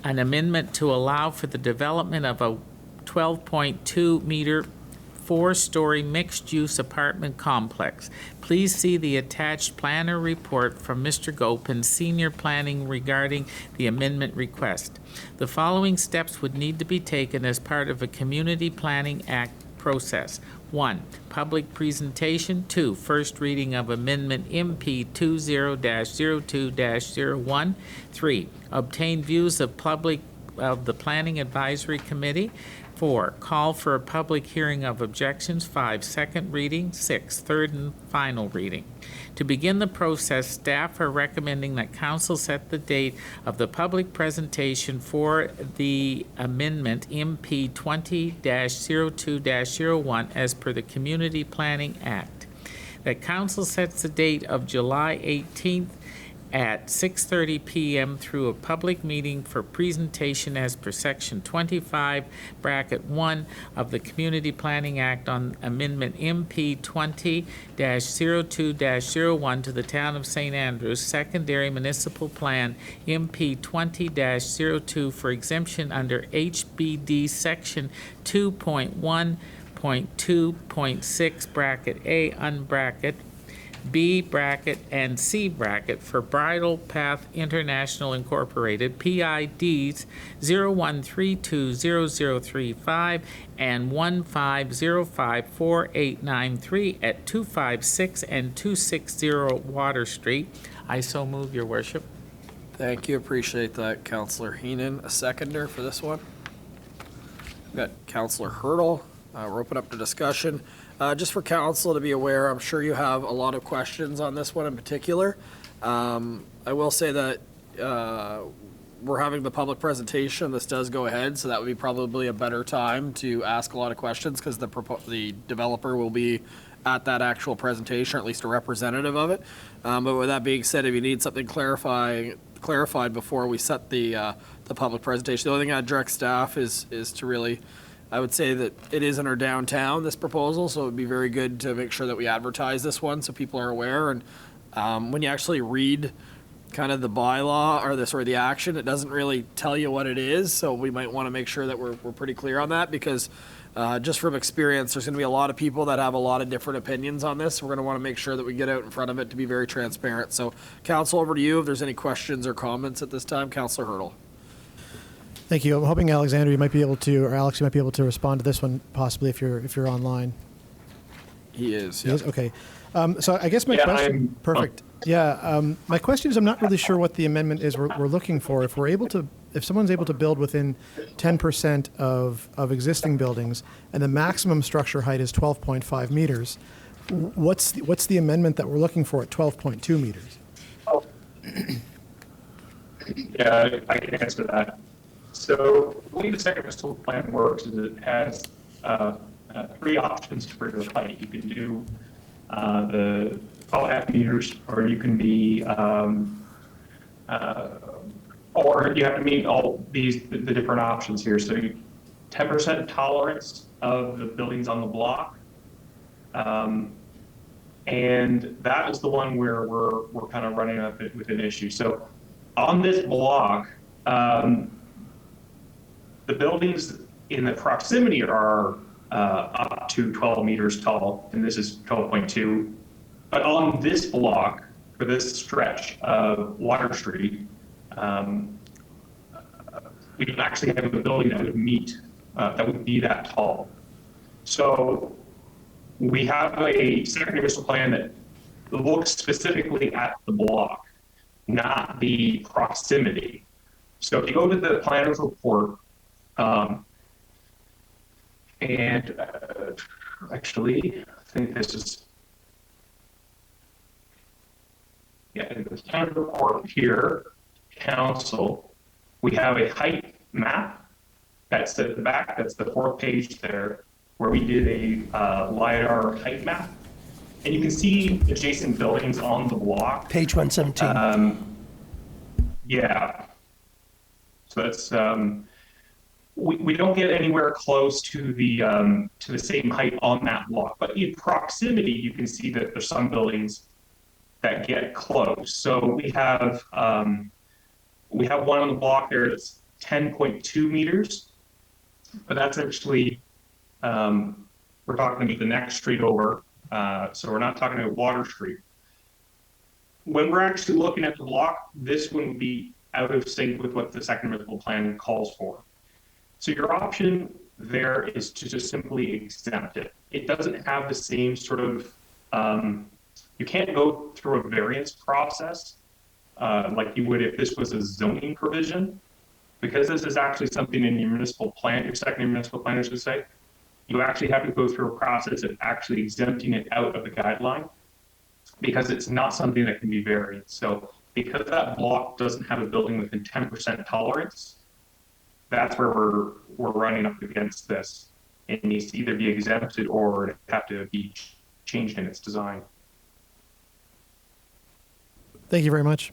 Speaker 8: an amendment to allow for the development of a 12.2-meter 4-story mixed-use apartment complex. Please see the attached planner report from Mr. Gopin, Senior Planning, regarding the amendment request. The following steps would need to be taken as part of a Community Planning Act process. 1. Public presentation. 2. First reading of Amendment MP 20-02-01. 3. Obtain views of the Planning Advisory Committee. 4. Call for a public hearing of objections. 5. Second reading. 6. Third and final reading. To begin the process, staff are recommending that council set the date of the public presentation for the amendment MP 20-02-01 as per the Community Planning Act. That council sets the date of July 18th at 6:30 PM through a public meeting for presentation as per Section 25, bracket 1 of the Community Planning Act on Amendment MP 20-02-01 to the Town of St. Andrews Secondary Municipal Plan MP 20-02 for exemption under HBD Section 2.1.2.6 bracket A unbracket B bracket and C bracket for Bridle Path International Incorporated, PIDs 01320035 and 15054893 at 256 and 260 Water Street. I so move, Your Worship.
Speaker 1: Thank you, appreciate that, Councillor Heenan. A seconder for this one? We've got Councillor Hurdle. We're open up to discussion. Just for council to be aware, I'm sure you have a lot of questions on this one in particular. I will say that we're having the public presentation. This does go ahead, so that would be probably a better time to ask a lot of questions because the developer will be at that actual presentation, or at least a representative of it. But with that being said, if you need something clarified before we set the public presentation, the only thing I'd direct staff is to really, I would say that it is in our downtown, this proposal, so it would be very good to make sure that we advertise this one so people are aware. And when you actually read kind of the bylaw or the action, it doesn't really tell you what it is. So we might want to make sure that we're pretty clear on that because just from experience, there's going to be a lot of people that have a lot of different opinions on this. We're going to want to make sure that we get out in front of it to be very transparent. So council, over to you if there's any questions or comments at this time. Councillor Hurdle.
Speaker 4: Thank you. I'm hoping Alexander, you might be able to, or Alex, you might be able to respond to this one possibly if you're online.
Speaker 1: He is.
Speaker 4: He is? Okay. So I guess my question. Perfect. Yeah. My question is, I'm not really sure what the amendment is we're looking for. If someone's able to build within 10% of existing buildings, and the maximum structure height is 12.5 meters, what's the amendment that we're looking for at 12.2 meters?
Speaker 9: Yeah, I can answer that. So the way the second municipal plan works is it has three options for your height. You can do the 12.5 meters, or you can be, or you have to meet all the different options here. So 10% tolerance of the buildings on the block. And that is the one where we're kind of running up with an issue. So on this block, the buildings in the proximity are up to 12 meters tall, and this is 12.2. But on this block, for this stretch of Water Street, we don't actually have a building that would meet, that would be that tall. So we have a second municipal plan that looks specifically at the block, not the proximity. So if you go to the planner's report, actually, I think this is, in the planner's report here, council, we have a height map that's at the back, that's the fourth page there, where we did a LiDAR height map. And you can see adjacent buildings on the block.
Speaker 2: Page 117.
Speaker 9: Yeah. So that's, we don't get anywhere close to the same height on that block, but in proximity, you can see that there's some buildings that get close. So we have one on the block there that's 10.2 meters, but that's actually, we're talking about the next street over. So we're not talking about Water Street. When we're actually looking at the block, this wouldn't be out of sync with what the second municipal plan calls for. So your option there is to just simply exempt it. It doesn't have the same sort of, you can't go through a variance process like you would if this was a zoning provision, because this is actually something in your municipal plan, your second municipal plan, I should say. You actually have to go through a process of actually exempting it out of the guideline because it's not something that can be varied. So because that block doesn't have a building within 10% tolerance, that's where we're running up against this. It needs to either be exempted or it have to be changed in its design.
Speaker 4: Thank you very much.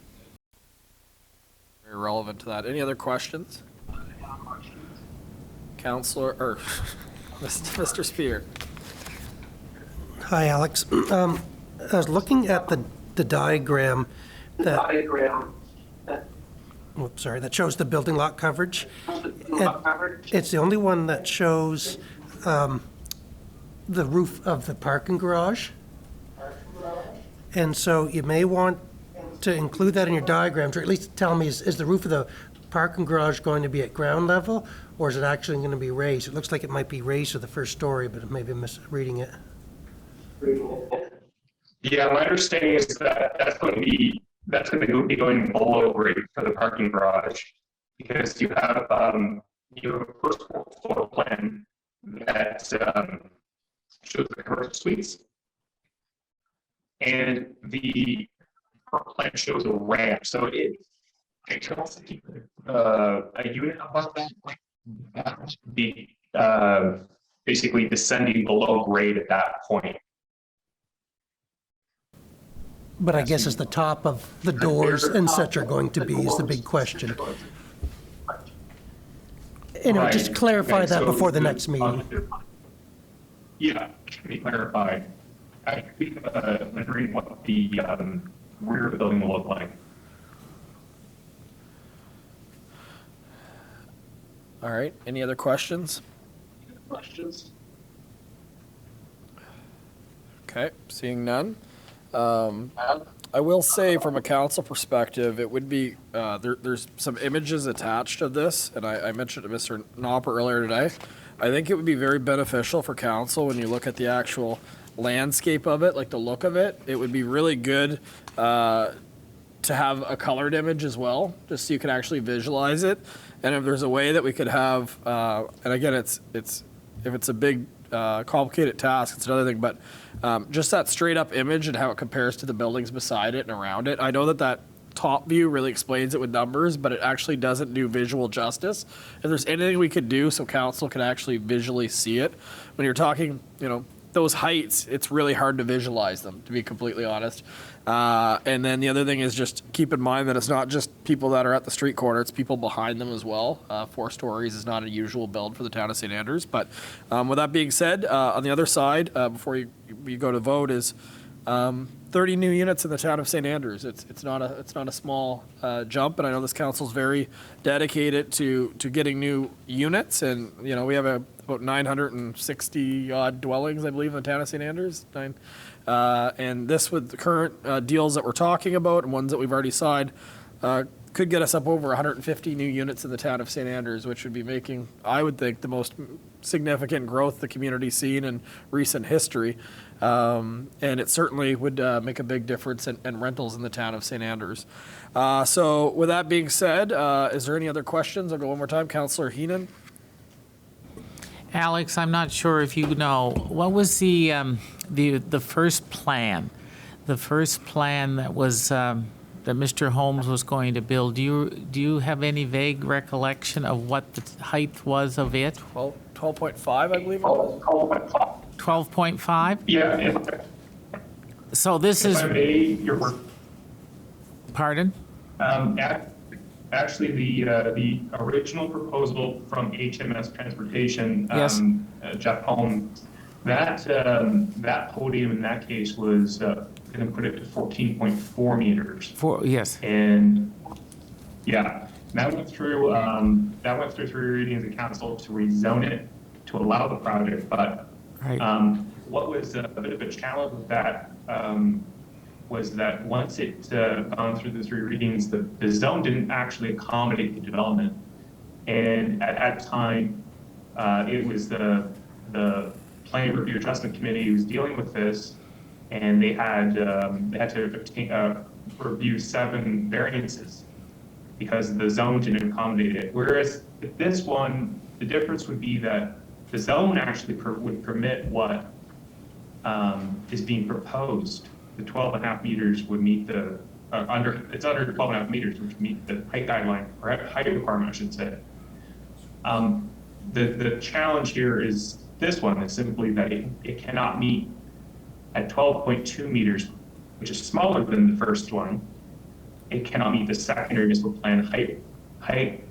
Speaker 1: relevant to that. Any other questions? Counselor, or Mr. Spear?
Speaker 2: Hi, Alex. I was looking at the diagram that, that shows the building lot coverage. It's the only one that shows the roof of the parking garage. And so you may want to include that in your diagrams, or at least tell me, is the roof of the parking garage going to be at ground level, or is it actually going to be raised? It looks like it might be raised to the first story, but maybe I'm misreading it.
Speaker 9: Yeah, my understanding is that that's going to be going below grade for the parking garage, because you have your first floor plan that shows the commercial suites, and the plan shows a ramp. So I can also keep a unit above that would be basically descending below grade at that point.
Speaker 2: But I guess it's the top of the doors and such are going to be is the big question. Anyway, just clarify that before the next meeting.
Speaker 9: Yeah, can be clarified. I could be wondering what the rear of the building will look like.
Speaker 1: All right, any other questions? Okay, seeing none. I will say from a council perspective, it would be, there's some images attached of this, and I mentioned to Mr. Knopper earlier today. I think it would be very beneficial for council when you look at the actual landscape of it, like the look of it. It would be really good to have a colored image as well, just so you can actually visualize it. And if there's a way that we could have, and again, it's if it's a big complicated task, it's another thing, but just that straight up image and how it compares to the buildings beside it and around it. I know that top view really explains it with numbers, but it actually doesn't do visual justice. If there's anything we could do so council can actually visually see it, when you're talking, those heights, it's really hard to visualize them, to be completely honest. And then the other thing is just keep in mind that it's not just people that are at the street corner, it's people behind them as well. 4 stories is not a usual build for the town of St. Andrews. But with that being said, on the other side, before you go to vote, is 30 new units in the town of St. Andrews. It's not a small jump, and I know this council is very dedicated to getting new units. And we have about 960 odd dwellings, I believe, in the town of St. Andrews. And this, with the current deals that we're talking about and ones that we've already signed, could get us up over 150 new units in the town of St. Andrews, which would be making, I would think, the most significant growth the community's seen in recent history. And it certainly would make a big difference in rentals in the town of St. Andrews. So with that being said, is there any other questions? I'll go one more time. Councillor Heenan.
Speaker 8: Alex, I'm not sure if you know, what was the first plan? The first plan that was that Mr. Holmes was going to build. Do you have any vague recollection of what the height was of it?
Speaker 1: 12.5, I believe it was.
Speaker 8: 12.5?
Speaker 9: Yeah.
Speaker 8: So this is. Pardon?
Speaker 9: Actually, the original proposal from HMS Transportation,
Speaker 8: yes.
Speaker 9: Jeff Holmes, that podium in that case was going to put it to 14.4 meters.
Speaker 8: Yes.
Speaker 9: And yeah, that went through 3 readings of council to rezone it to allow the project. But
Speaker 8: right.
Speaker 9: What was a bit of a challenge with that was that once it gone through the 3 readings, the zone didn't actually accommodate the development. And at that time, it was the Planning Review Adjustment Committee who was dealing with this, and they had to review 7 variances because the zone didn't accommodate it. Whereas with this one, the difference would be that the zone actually would permit what is being proposed. The 12.5 meters would meet the under 12.5 meters, which meet the height guideline, or height requirement, I should say. The challenge here is this one is simply that it cannot meet at 12.2 meters, which is smaller than the first one. It cannot meet the secondary municipal plan height height,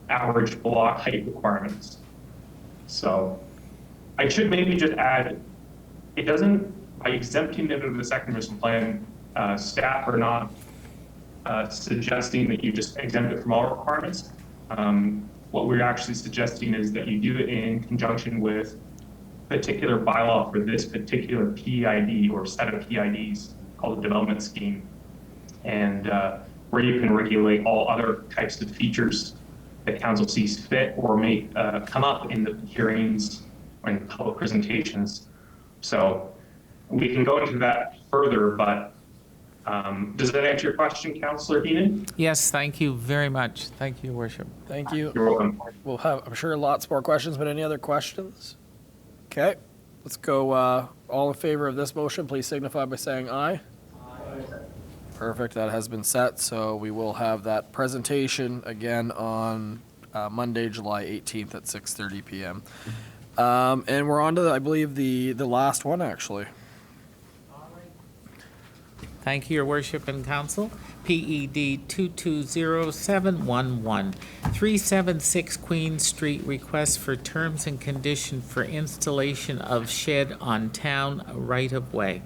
Speaker 9: average block height requirements. So I should maybe just add, it doesn't, by exempting it of the second mission plan, staff are not suggesting that you just exempt it from all requirements. What we're actually suggesting is that you do it in conjunction with particular bylaw for this particular PID or set of PIDs called the development scheme, and where you can regulate all other types of features that council sees fit or may come up in the hearings or in public presentations. So we can go into that further, but does that answer your question, Councillor Heenan?
Speaker 8: Yes, thank you very much. Thank you, Your Worship.
Speaker 1: Thank you.
Speaker 9: You're welcome.
Speaker 1: We'll have, I'm sure, lots more questions, but any other questions? Okay, let's go. All in favor of this motion, please signify by saying aye. Perfect, that has been set, so we will have that presentation again on Monday, July 18th at 6:30 p.m. And we're on to, I believe, the last one, actually.
Speaker 8: Thank you, Your Worship and Council. PED 220711, 376 Queen Street, request for terms and condition for installation of shed on town right-of-way.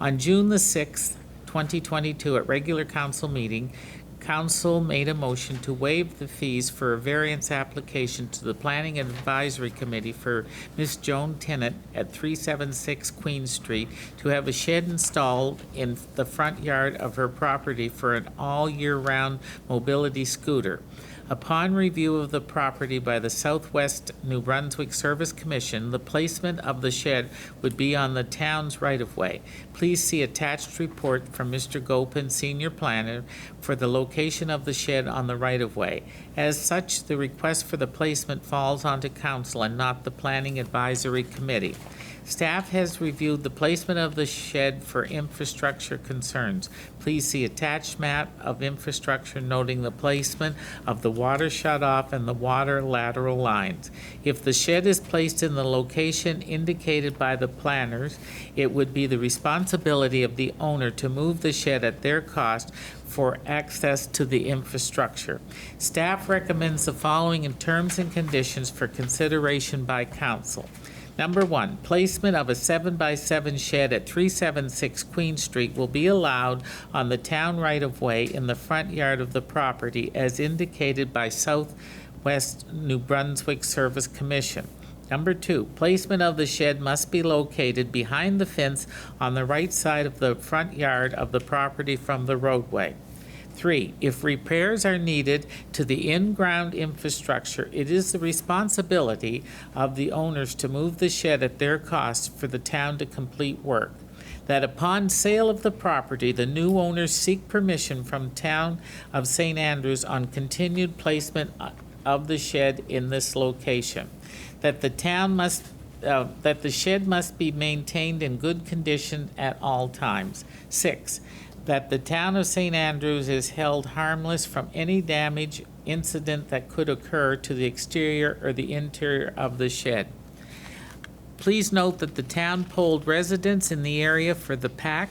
Speaker 8: On June the 6th, 2022, at regular council meeting, council made a motion to waive the fees for a variance application to the Planning and Advisory Committee for Ms. Joan Tennant at 376 Queen Street to have a shed installed in the front yard of her property for an all-year-round mobility scooter. Upon review of the property by the Southwest New Brunswick Service Commission, the placement of the shed would be on the town's right-of-way. Please see attached report from Mr. Gopin, Senior Planner, for the location of the shed on the right-of-way. As such, the request for the placement falls onto council and not the Planning Advisory Committee. Staff has reviewed the placement of the shed for infrastructure concerns. Please see attached map of infrastructure noting the placement of the water shutoff and the water lateral lines. If the shed is placed in the location indicated by the planners, it would be the responsibility of the owner to move the shed at their cost for access to the infrastructure. Staff recommends the following in terms and conditions for consideration by council. Number 1, placement of a 7x7 shed at 376 Queen Street will be allowed on the town right-of-way in the front yard of the property as indicated by Southwest New Brunswick Service Commission. Number 2, placement of the shed must be located behind the fence on the right side of the front yard of the property from the roadway. 3, if repairs are needed to the in-ground infrastructure, it is the responsibility of the owners to move the shed at their cost for the town to complete work. That upon sale of the property, the new owners seek permission from Town of St. Andrews on continued placement of the shed in this location. That the shed must be maintained in good condition at all times. 6, that the town of St. Andrews is held harmless from any damage incident that could occur to the exterior or the interior of the shed. Please note that the town polled residents in the area for the pack.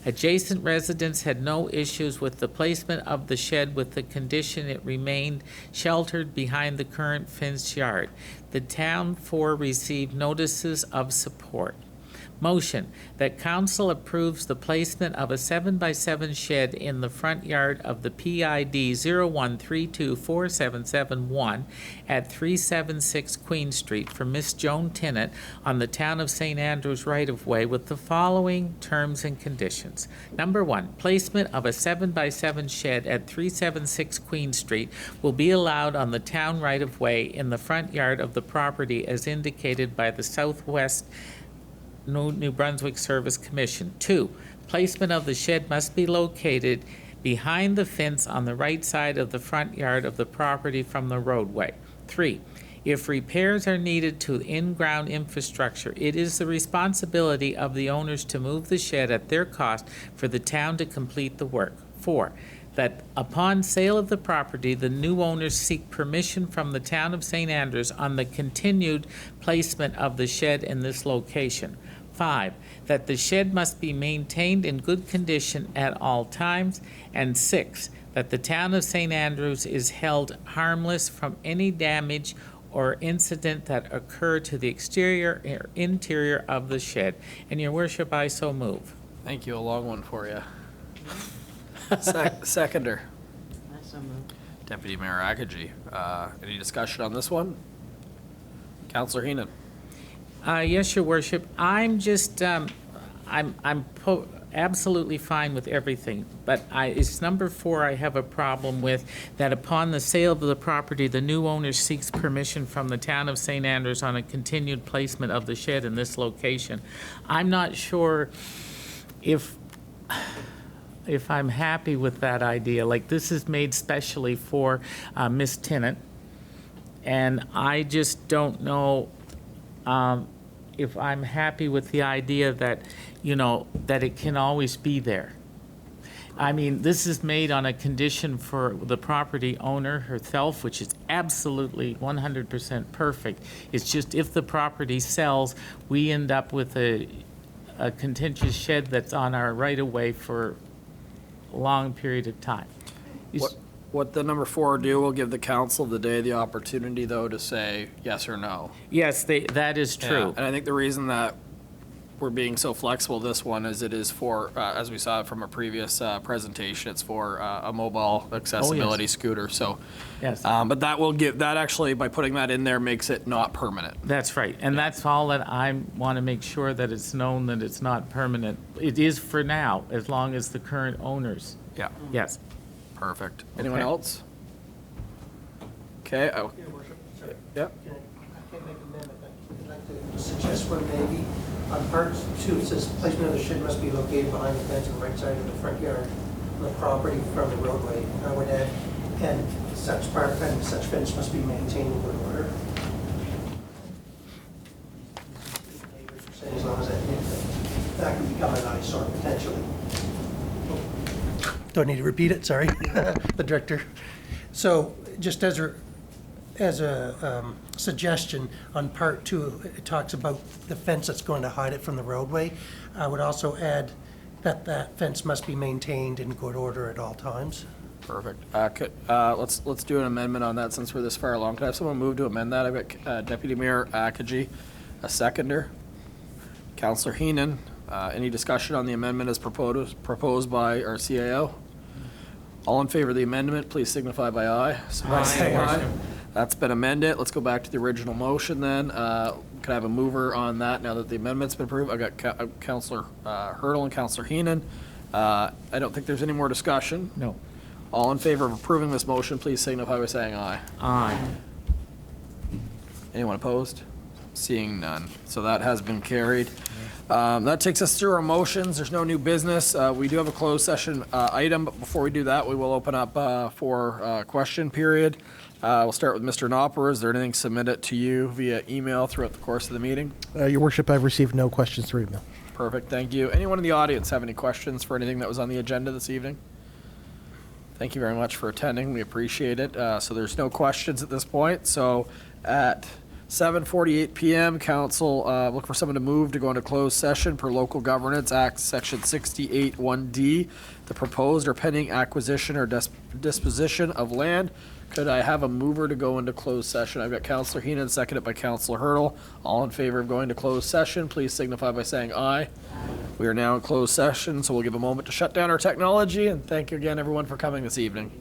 Speaker 8: Adjacent residents had no issues with the placement of the shed with the condition it remained sheltered behind the current fenced yard. The town received notices of support. Motion that council approves the placement of a 7x7 shed in the front yard of the PID 01324771 at 376 Queen Street for Miss Joan Tennant on the Town of St. Andrews right-of-way with the following terms and conditions. Number 1, placement of a 7x7 shed at 376 Queen Street will be allowed on the town right-of-way in the front yard of the property as indicated by the Southwest New Brunswick Service Commission. 2, placement of the shed must be located behind the fence on the right side of the front yard of the property from the roadway. 3, if repairs are needed to in-ground infrastructure, it is the responsibility of the owners to move the shed at their cost for the town to complete the work. 4, that upon sale of the property, the new owners seek permission from the Town of St. Andrews on the continued placement of the shed in this location. 5, that the shed must be maintained in good condition at all times. And 6, that the town of St. Andrews is held harmless from any damage or incident that occur to the exterior or interior of the shed. And your worship, I so move.
Speaker 1: Thank you, a long one for you. Seconder,
Speaker 3: I so move.
Speaker 1: Deputy Mayor Akagi. Any discussion on this one? Counselor Heenan.
Speaker 8: Yes, your worship. I'm just, absolutely fine with everything, but it's number 4 I have a problem with, that upon the sale of the property, the new owner seeks permission from the town of St. Andrews on a continued placement of the shed in this location. I'm not sure if I'm happy with that idea. Like, this is made specially for Miss Tennant, and I just don't know if I'm happy with the idea that, that it can always be there. I mean, this is made on a condition for the property owner herself, which is absolutely 100% perfect. It's just if the property sells, we end up with a contentious shed that's on our right-of-way for a long period of time.
Speaker 1: What the number 4 do will give the council of the day the opportunity, though, to say yes or no.
Speaker 8: Yes, that is true.
Speaker 1: Yeah, and I think the reason that we're being so flexible this one is it is for, as we saw from a previous presentation, it's for a mobile accessibility scooter. So,
Speaker 8: Yes.
Speaker 1: but that will give, that actually, by putting that in there, makes it not permanent.
Speaker 8: That's right, and that's all that I want to make sure that it's known that it's not permanent. It is for now, as long as the current owners.
Speaker 1: Yeah,
Speaker 8: Yes.
Speaker 1: perfect. Anyone
Speaker 8: Okay.
Speaker 1: else? Okay.
Speaker 2: Your worship, sorry.
Speaker 1: Yep.
Speaker 2: I can't make an amendment. I'd like to suggest one maybe. On part 2, it says placement of the shed must be located behind the fence on the right side of the front yard on the property from the roadway. I would add, and such fence must be maintained in good order. As long as that can become an eyesore potentially. Do I need to repeat it? Sorry, the director. So just as a suggestion, on part 2, it talks about the fence that's going to hide it from the roadway. I would also add that that fence must be maintained in good order at all times.
Speaker 1: Perfect. Let's do an amendment on that since we're this far along. Can I have someone move to amend that? I've got Deputy Mayor Akagi, a seconder. Counselor Heenan, any discussion on the amendment as proposed by our CAO? All in favor of the amendment, please signify by aye.
Speaker 8: Aye.
Speaker 1: That's been amended. Let's go back to the original motion then. Can I have a mover on that now that the amendment's been approved? I've got Counselor Hurdle and Counselor Heenan. I don't think there's any more discussion.
Speaker 8: No.
Speaker 1: All in favor of approving this motion, please signify by saying aye.
Speaker 8: Aye.
Speaker 1: Anyone opposed? Seeing none. So that has been carried. That takes us through our motions. There's no new business. We do have a closed session item, but before we do that, we will open up for question period. We'll start with Mr. Nopper. Is there anything submitted to you via email throughout the course of the meeting?
Speaker 6: Your worship, I've received no questions through email.
Speaker 1: Perfect, thank you. Anyone in the audience have any questions for anything that was on the agenda this evening? Thank you very much for attending. We appreciate it. So there's no questions at this point. So at 7:48 p.m., council look for someone to move to go into closed session per Local Governance Act, Section 68(1)D, the proposed or pending acquisition or disposition of land. Could I have a mover to go into closed session? I've got Counselor Heenan, seconded by Counselor Hurdle. All in favor of going to closed session, please signify by saying aye. We are now in closed session, so we'll give a moment to shut down our technology, and thank you again, everyone, for coming this evening.